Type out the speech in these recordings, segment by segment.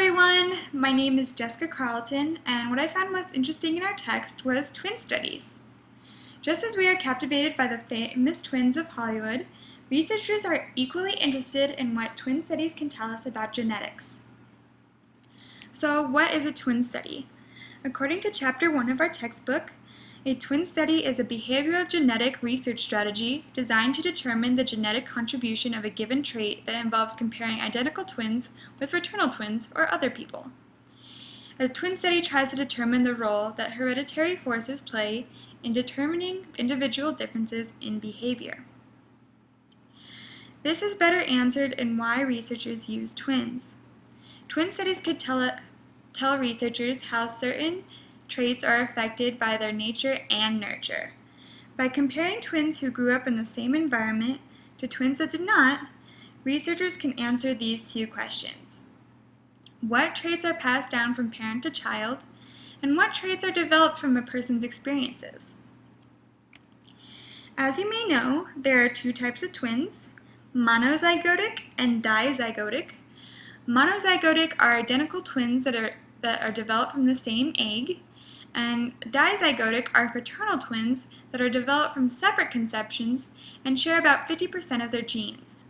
everyone, my name is Jessica Carlton, and what I found most interesting in our text was twin studies. Just as we are captivated by the famous twins of Hollywood, researchers are equally interested in what twin studies can tell us about genetics. So, what is a twin study? According to Chapter 1 of our textbook, a twin study is a behavioral genetic research strategy designed to determine the genetic contribution of a given trait that involves comparing identical twins with fraternal twins or other people. A twin study tries to determine the role that hereditary forces play in determining individual differences in behavior. This is better answered in why researchers use twins. Twin studies could tell researchers how certain traits are affected by their nature and nurture. By comparing twins who grew up in the same environment to twins that did not, researchers can answer these few questions. What traits are passed down from parent to child, and what traits are developed from a person's experiences? As you may know, there are two types of twins, monozygotic and dizygotic. Monozygotic are identical twins that are developed from the same egg, and dizygotic are fraternal twins that are developed from separate conceptions and share about 50% of their genes.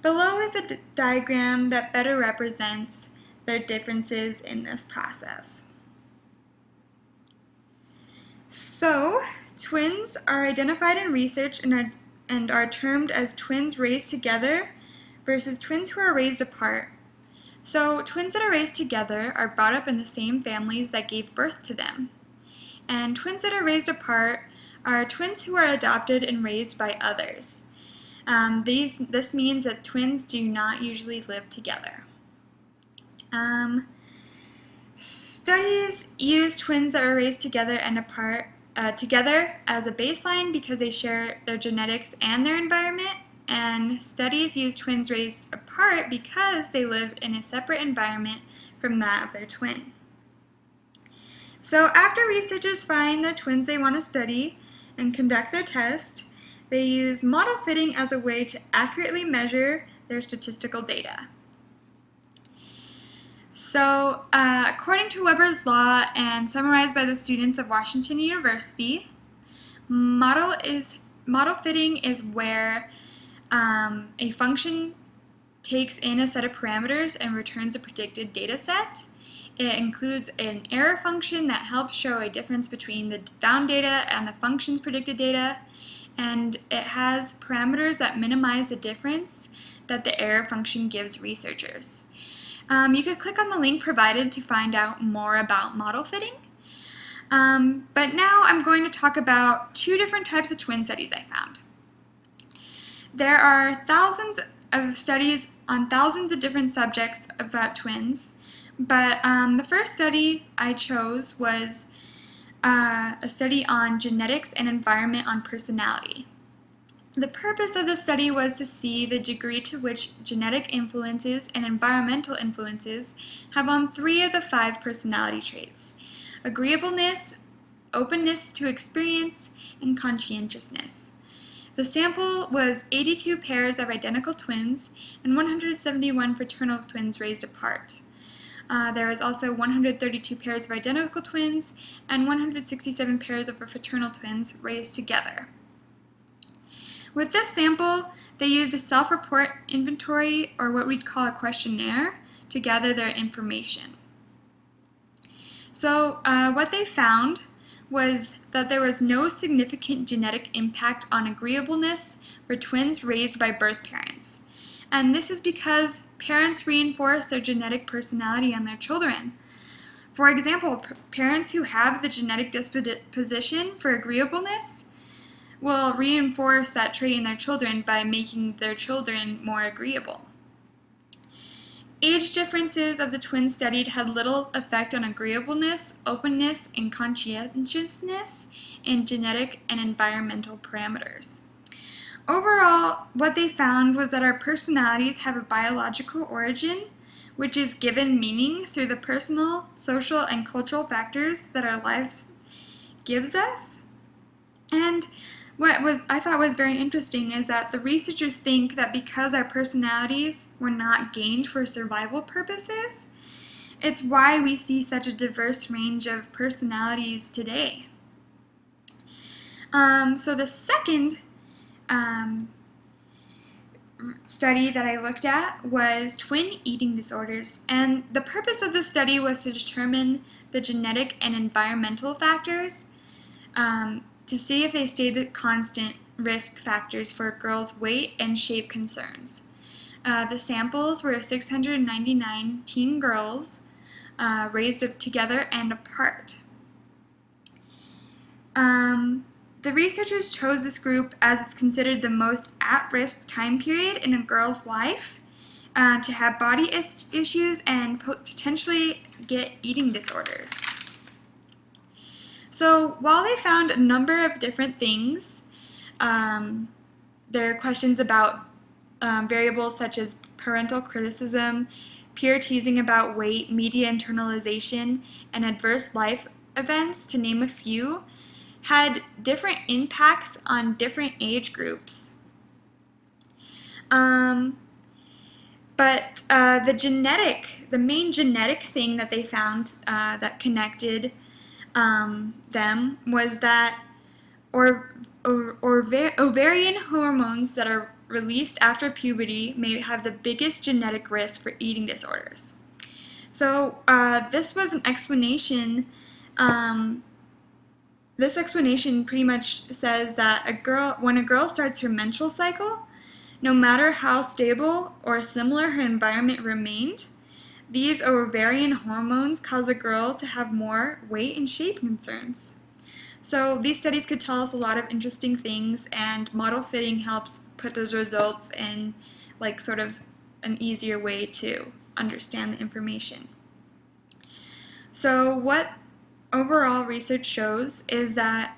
Below is a diagram that better represents their differences in this process. So, twins are identified in research and are termed as twins raised together versus twins who are raised apart. So, twins that are raised together are brought up in the same families that gave birth to them. And twins that are raised apart are twins who are adopted and raised by others. This means that twins do not usually live together. Studies use twins that are raised together and apart together as a baseline because they share their genetics and their environment. And studies use twins raised apart because they live in a separate environment from that of their twin. So after researchers find the twins they want to study and conduct their test, they use model fitting as a way to accurately measure their statistical data. So according to Weber's law and summarized by the students of Washington University, model fitting is where a function takes in a set of parameters and returns a predicted data set. It includes an error function that helps show a difference between the found data and the function's predicted data, and it has parameters that minimize the difference that the error function gives researchers. You could click on the link provided to find out more about model fitting. But now I'm going to talk about two different types of twin studies I found. There are thousands of studies on thousands of different subjects about twins, but the first study I chose was a study on genetics and environment on personality. The purpose of the study was to see the degree to which genetic influences and environmental influences have on 3 of the 5 personality traits: agreeableness, openness to experience, and conscientiousness. The sample was 82 pairs of identical twins and 171 fraternal twins raised apart. There was also 132 pairs of identical twins and 167 pairs of fraternal twins raised together. With this sample, they used a self-report inventory, or what we'd call a questionnaire, to gather their information. So what they found was that there was no significant genetic impact on agreeableness for twins raised by birth parents. And this is because parents reinforce their genetic personality on their children. For example, parents who have the genetic disposition for agreeableness will reinforce that trait in their children by making their children more agreeable. Age differences of the twins studied had little effect on agreeableness, openness, and conscientiousness in genetic and environmental parameters. Overall, what they found was that our personalities have a biological origin, which is given meaning through the personal, social, and cultural factors that our life gives us. And I thought was very interesting is that the researchers think that because our personalities were not gained for survival purposes, it's why we see such a diverse range of personalities today. So the second study that I looked at was twin eating disorders, and the purpose of the study was to determine the genetic and environmental factors to see if they stayed the constant risk factors for a girl's weight and shape concerns. The samples were 699 teen girls raised together and apart. The researchers chose this group as it's considered the most at-risk time period in a girl's life to have body issues and potentially get eating disorders. So while they found a number of different things, there are questions about variables such as parental criticism, peer teasing about weight, media internalization, and adverse life events, to name a few, had different impacts on different age groups. But the main genetic thing that they found that connected them was that ovarian hormones that are released after puberty may have the biggest genetic risk for eating disorders. So this was an explanation. This explanation pretty much says that when a girl starts her menstrual cycle, no matter how stable or similar her environment remained, these ovarian hormones cause a girl to have more weight and shape concerns. So these studies could tell us a lot of interesting things, and model fitting helps put those results in like sort of an easier way to understand the information. So what overall research shows is that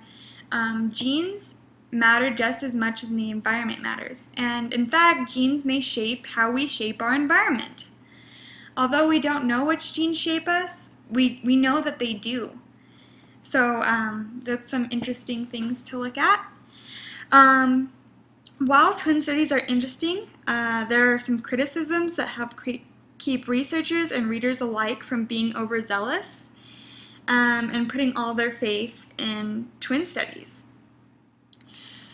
genes matter just as much as the environment matters. And in fact, genes may shape how we shape our environment. Although we don't know which genes shape us, we know that they do. So that's some interesting things to look at. While twin studies are interesting, there are some criticisms that help keep researchers and readers alike from being overzealous and putting all their faith in twin studies.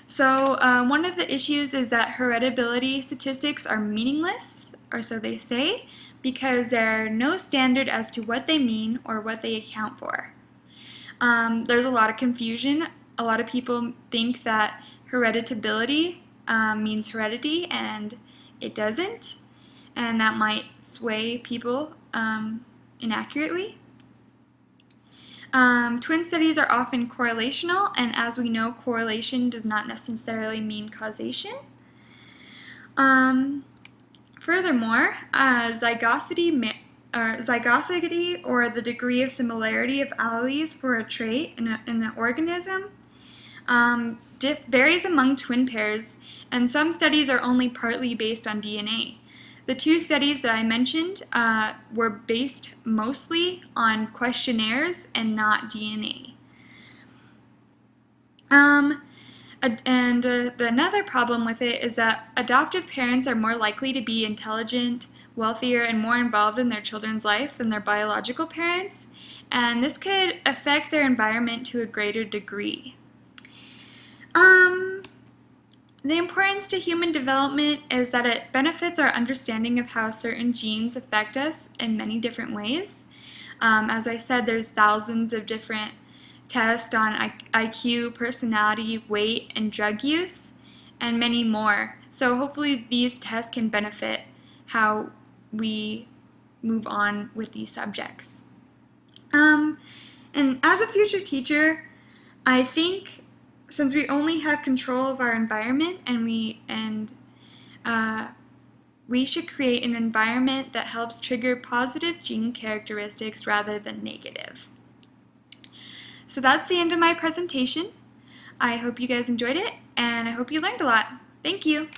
So one of the issues is that heritability statistics are meaningless, or so they say, because there are no standard as to what they mean or what they account for. There's a lot of confusion. A lot of people think that heritability means heredity, and it doesn't, and that might sway people inaccurately. Twin studies are often correlational, and as we know, correlation does not necessarily mean causation. Furthermore, zygosity or the degree of similarity of alleles for a trait in the organism varies among twin pairs, and some studies are only partly based on DNA. The two studies that I mentioned were based mostly on questionnaires and not DNA. Another problem with it is that adoptive parents are more likely to be intelligent, wealthier, and more involved in their children's life than their biological parents, and this could affect their environment to a greater degree. The importance to human development is that it benefits our understanding of how certain genes affect us in many different ways. As I said, there's thousands of different tests on IQ, personality, weight, and drug use, and many more. So hopefully these tests can benefit how we move on with these subjects. And as a future teacher, I think since we only have control of our environment, and we should create an environment that helps trigger positive gene characteristics rather than negative. So that's the end of my presentation. I hope you guys enjoyed it, and I hope you learned a lot. Thank you.